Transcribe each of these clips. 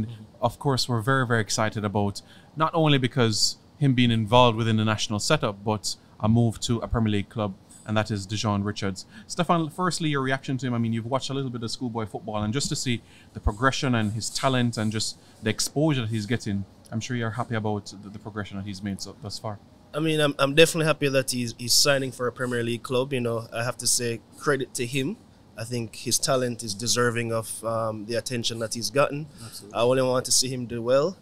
weekend. Of course, we're very, very excited about not only because him being involved within the national setup, but a move to a Premier League club, and that is Dejon Richards. Stefan, firstly, your reaction to him. I mean, you've watched a little bit of schoolboy football, and just to see the progression and his talent and just the exposure that he's getting, I'm sure you're happy about the progression that he's made thus far. I mean, I'm definitely happy that he's signing for a Premier League club. You know, I have to say credit to him. I think his talent is deserving of the attention that he's gotten. Absolutely. I only want to see him do well.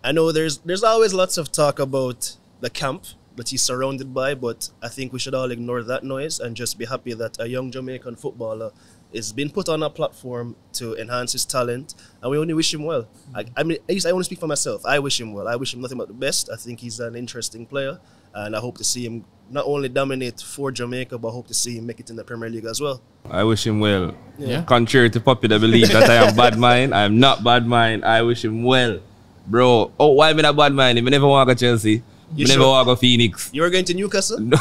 I know there's always lots of talk about the camp that he's surrounded by, but I think we should all ignore that noise and just be happy that a young Jamaican footballer is being put on a platform to enhance his talent, and we only wish him well. I mean, at least I want to speak for myself. I wish him well. I wish him nothing but the best. I think he's an interesting player, and I hope to see him not only dominate for Jamaica, but I hope to see him make it in the Premier League as well. I wish him well. Yeah. Contrary to popular belief that I am bad mind, I am not bad mind. I wish him well. Bro, oh, why am I not bad mind? If I never want to Chelsea, I never want to Phoenix. You were going to Newcastle? No.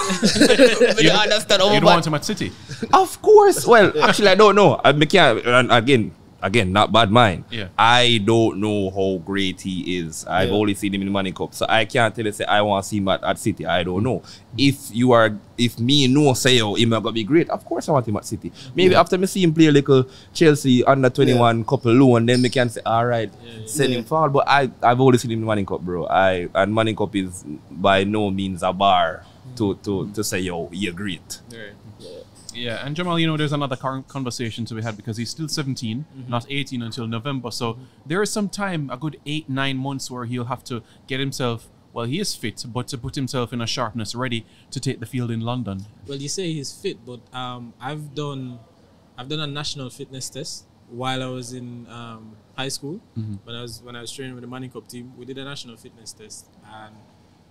You don't want him at City? Of course. Well, actually, I don't know. I can't, again, not bad mind. Yeah. I don't know how great he is. I've only seen him in the Money Cup. So I can't tell you, say, I want to see him at City. I don't know. If me know say, oh, him gonna be great, of course I want him at City. Maybe after me see him play a little Chelsea under 21 couple loan, then we can say, all right, send him forward. But I've only seen him in the Money Cup, bro. And Money Cup is by no means a bar to say, yo, you're great. Right. Yeah, and Jamal, you know, there's another conversation to be had because he's still 17, not 18 until November. So there is some time, a good 8-9 months, where he'll have to get himself, well, he is fit, but to put himself in a sharpness ready to take the field in London. Well, you say he's fit, but I've done a national fitness test while I was in high school. When I was training with the Money Cup team, we did a national fitness test, and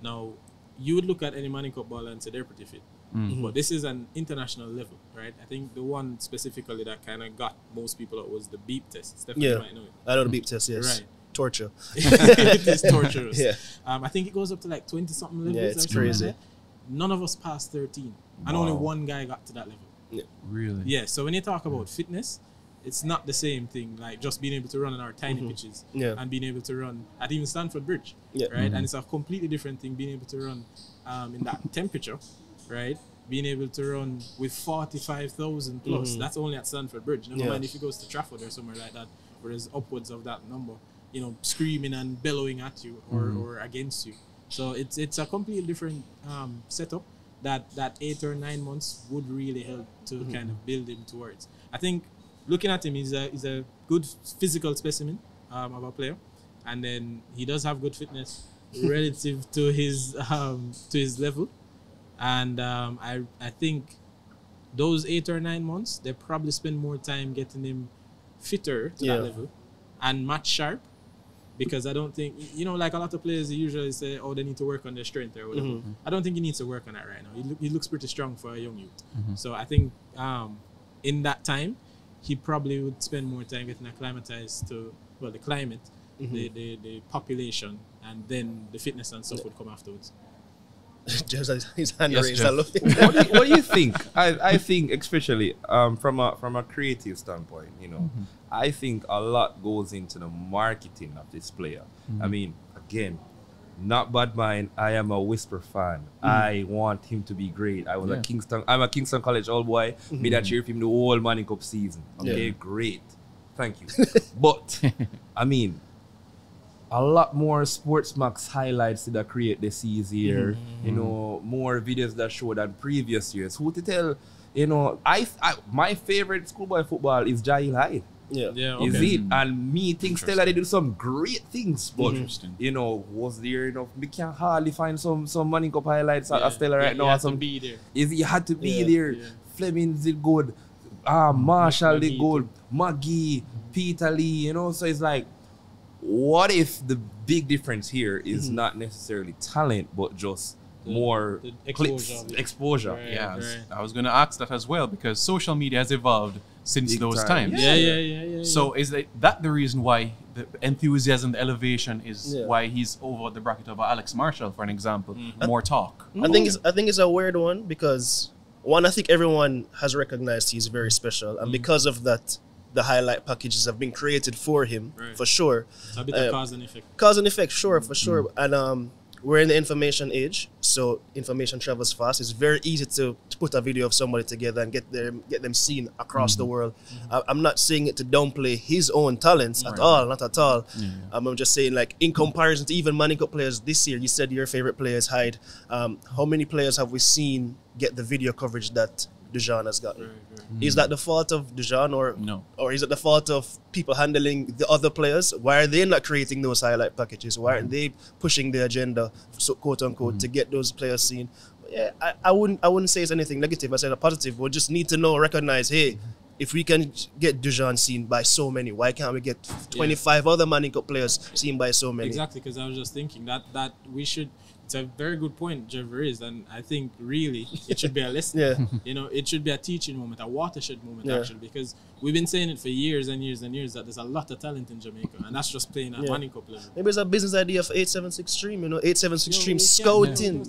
now you would look at any Money Cup baller and say they're pretty fit. But this is an international level, right? I think the one specifically that kind of got most people out was the beep test. Stephen, you might know it. I know the beep test, yes. Right. Torture. It is torturous. Yeah. I think it goes up to like 20-something levels. Yeah, it's crazy. Like none of us passed 13. And only one guy got to that level. Yeah. Really? Yeah, so when you talk about fitness, it's not the same thing, like just being able to run on our tiny pitches and being able to run at even Stanford Bridge, right? And it's a completely different thing being able to run in that temperature, right? Being able to run with 45,000 plus, that's only at Stanford Bridge. Never mind if he goes to Trafford or somewhere like that, where there's upwards of that number, you know, screaming and bellowing at you or against you. So it's a completely different setup that 8 or 9 months would really help to kind of build him towards. I think looking at him, he's a good physical specimen of a player, and then he does have good fitness relative to his level, and I think those 8 or 9 months they probably spend more time getting him fitter to that level and match sharp, because I don't think, you know, like a lot of players they usually say, oh, they need to work on their strength or whatever. I don't think he needs to work on that right now. He looks pretty strong for a young youth. So I think in that time he probably would spend more time getting acclimatized to, well, the climate, the population, and then the fitness and stuff would come afterwards. Just his hand raised. I love it. What do you think? I think, especially from a creative standpoint, you know, I think a lot goes into the marketing of this player. I mean, again, not bad mind. I am a Whisper fan. I want him to be great. I'm a Kingston College old boy. Me that cheer for him the whole Money Cup season. Okay, great. Thank you. But I mean, a lot more Sportsmax highlights that create this year. You know, more videos that show than previous years. Who to tell? You know, my favorite schoolboy football is Jahil Hyde. Is it? And me think Stella they do some great things, but you know, was there, you know, we can hardly find some Money Cup highlights at Stella right now. To be there. He had to be there. Fleming did good. Marshall did good. Maggie, Peter Lee, you know, so it's like, what if the big difference here is not necessarily talent, but just more exposure? Right, I was going to ask that as well, because social media has evolved since those times. So is that the reason why the enthusiasm, the elevation is why he's over the bracket of Alex Marshall, for an example? More talk. I think it's a weird one, because one, I think everyone has recognized he's very special, and because of that, the highlight packages have been created for him, for sure. It's a bit of cause and effect. Cause and effect, sure, for sure. And we're in the information age, so information travels fast. It's very easy to put a video of somebody together and get them seen across the world. I'm not saying it to downplay his own talents at all, not at all. I'm just saying, like, in comparison to even Manning Cup players this year, you said your favorite player is Hyde. How many players have we seen get the video coverage that Dujon has gotten? Is that the fault of Dujon, or no? Or is it the fault of people handling the other players? Why are they not creating those highlight packages? Why aren't they pushing the agenda, so quote unquote, to get those players seen? Yeah, I wouldn't say it's anything negative. I said a positive. We just need to recognize, hey, if we can get Dujon seen by so many, why can't we get 25 other Manning Cup players seen by so many? Exactly, because I was just thinking that we should. It's a very good point Jeff raised, and I think really it should be a lesson. You know, it should be a teaching moment, a watershed moment actually, because we've been saying it for years and years and years that there's a lot of talent in Jamaica, and that's just playing at Manning Cup level. Maybe it's a business idea for 876 Stream, 876 Stream scouting.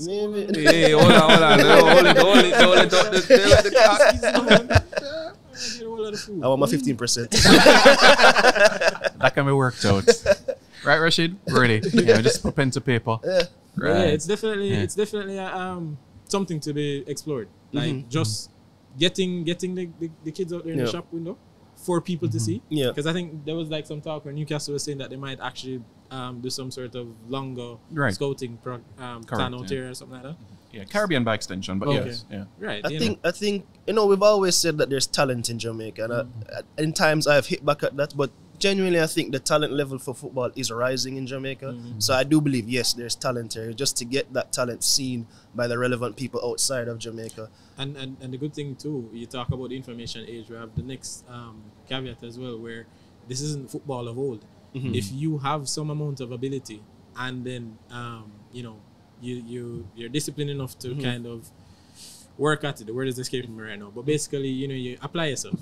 Hey, hold on. Hold it. I want my 15%. That can be worked out. Right, Rashid? Ready. Just put pen to paper. Right. Yeah, it's definitely something to be explored. Like just getting the kids out there in the shop window for people to see. Yeah. Because I think there was like some talk where Newcastle was saying that they might actually do some sort of longer scouting plan out here or something like that. Yeah, Caribbean by extension, but yes. Yeah. Right. I think we've always said that there's talent in Jamaica, and in times I've hit back at that, but genuinely, I think the talent level for football is rising in Jamaica. So I do believe, yes, there's talent here, just to get that talent seen by the relevant people outside of Jamaica. And the good thing too, you talk about the information age, we have the next caveat as well, where this isn't football of old. If you have some amount of ability, and then you're disciplined enough to kind of work at it. The word is escaping me right now, but basically, you apply yourself,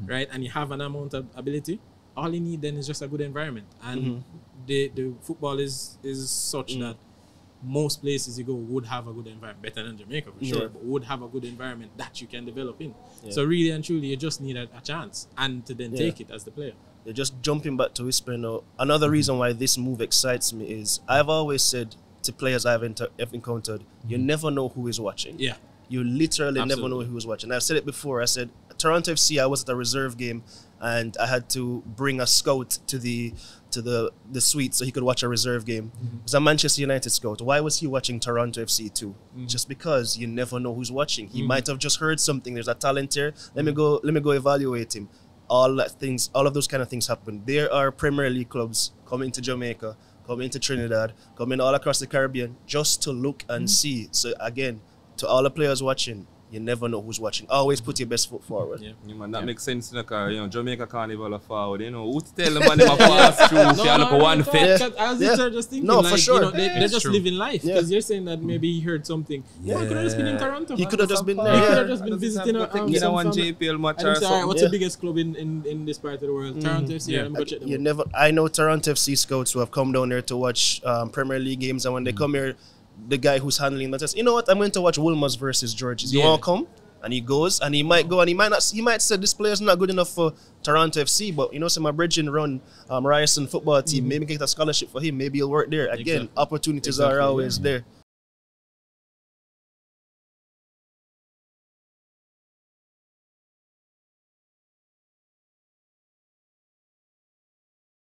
right, and you have an amount of ability. All you need then is just a good environment, and the football is such that most places you go would have a good environment, better than Jamaica for sure, but would have a good environment that you can develop in. So really and truly, you just need a chance, and to then take it as the player. They're just jumping back to Whisper now. Another reason why this move excites me is I've always said to players I've encountered, you never know who is watching. Yeah. You literally never know who is watching. I've said it before. I said, Toronto FC, I was at a reserve game, and I had to bring a scout to the suite so he could watch a reserve game. It was a Manchester United scout. Why was he watching Toronto FC too? Just because you never know who's watching. He might have just heard something. There's a talent here. Let me go evaluate him. All of those kind of things happen. There are Premier League clubs coming to Jamaica, coming to Trinidad, coming all across the Caribbean just to look and see. So again, to all the players watching, you never know who's watching. Always put your best foot forward. That makes sense in the car. Jamaica Carnival of forward. Who to tell them they pass through if you look one fit? I was just thinking, for sure. They're just living life. Because you're saying that maybe he heard something. He could have just been in Toronto. He could have just been there. He could have just been visiting one JPL match or something. What's the biggest club in this part of the world? Toronto FC. Let me go check them out. I know Toronto FC scouts who have come down there to watch Premier League games, and when they come here, the guy who's handling that says, you know what, I'm going to watch Wolmer's versus George's. You want to come? And he goes, and he might go, and he might say this player's not good enough for Toronto FC, but so my brethren run Ryerson football team, maybe get a scholarship for him, maybe he'll work there. Again, opportunities are always there.